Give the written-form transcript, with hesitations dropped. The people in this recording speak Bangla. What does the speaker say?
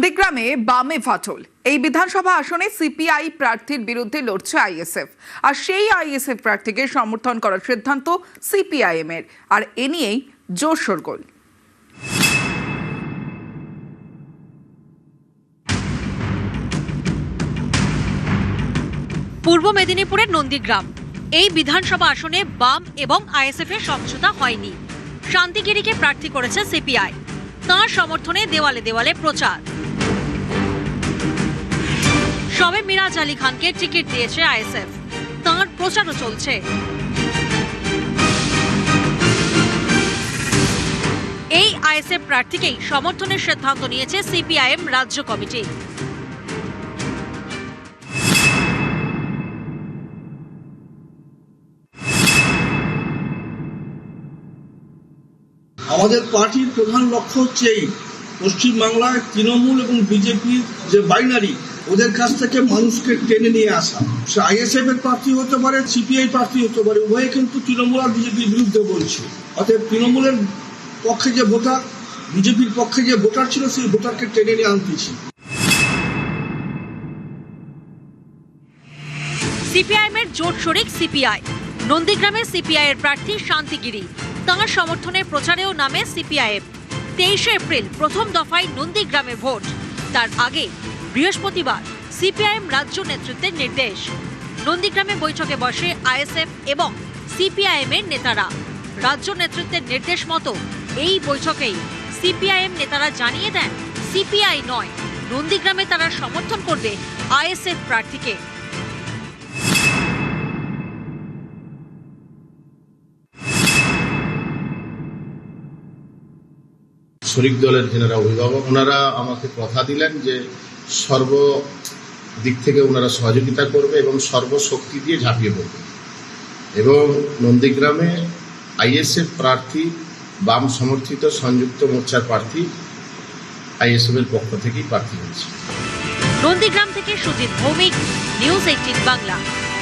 নন্দীগ্রামে বামে ফাটল। এই বিধানসভা আসনে সিপিআই প্রার্থীর বিরুদ্ধে লড়ছে আইএসএফ, আর সেই আইএসএফ প্রার্থীকে সমর্থন করার সিদ্ধান্ত সিপিআইএম এর, আর এ নিয়েই জোর শোরগোল। পূর্ব মেদিনীপুরের নন্দীগ্রাম এই বিধানসভা আসনে বাম এবং আইএসএফ এর সমঝোতা হয়নি। শান্তিগিরিকে প্রার্থী করেছে সিপিআই। তাঁর সমর্থনে দেওয়ালে দেওয়ালে প্রচার। সবে মিরাজ আলী খানকে টিকিট দিয়েছে আইএসএফ, তাঁর প্রচারও চলছে। এই আইএসএফ প্রার্থীকেই সমর্থনের সিদ্ধান্ত নিয়েছে সিপিআইএম রাজ্য কমিটি। আমাদের পার্টির প্রধান লক্ষ্য হচ্ছে এই পশ্চিমবাংলায় তৃণমূল এবং বিজেপির যে বাইনারি, ওদের কাছ থেকে মানুষকে টেনে নিয়ে আসা। সে আইএসএফ এর প্রার্থী হতে পারে, সিপিআই প্রার্থী হতে পারে, উভয়ে কিন্তু তৃণমূল আর বিজেপির বিরুদ্ধে বলছে। অতএব তৃণমূলের পক্ষে যে ভোটার, বিজেপির পক্ষে যে ভোটার ছিল, সেই ভোটারকে টেনে নিয়ে আনতেছি। সিপিআইএম এর জোট শরিক সিপিআই। নন্দীগ্রামে সিপিআই এর প্রার্থী শান্তিগিরি, তাঁর সমর্থনের প্রচারেও নামে সিপিআইএম। 23 এপ্রিল প্রথম দফায় নন্দীগ্রামে ভোট। তার আগে বৃহস্পতিবার সিপিআইএম রাজ্য নেতৃত্বের নির্দেশ। নন্দীগ্রামে বৈঠকে বসে আইএসএফ এবং সিপিআইএম এর নেতারা। রাজ্য নেতৃত্বের নির্দেশ মতো এই বৈঠকেই সিপিআইএম নেতারা জানিয়ে দেন, সিপিআই নয়, নন্দীগ্রামে তারা সমর্থন করবে আইএসএফ প্রার্থীকে। শরিক দলের যারা অভিভাবক, ওনারা আমাকে কথা দিলেন যে সর্বদিক থেকে ওনারা সহযোগিতা করবে এবং সর্বশক্তি দিয়ে ঝাঁপিয়ে পড়বে। এবং নন্দীগ্রামে আইএসএফ প্রার্থী, বাম সমর্থিত সংযুক্ত মোর্চার প্রার্থী আইএসএফ এর পক্ষ থেকেই প্রার্থী হয়েছে। নন্দীগ্রাম থেকে সুজিত ভৌমিক, নিউজ 18 বাংলা।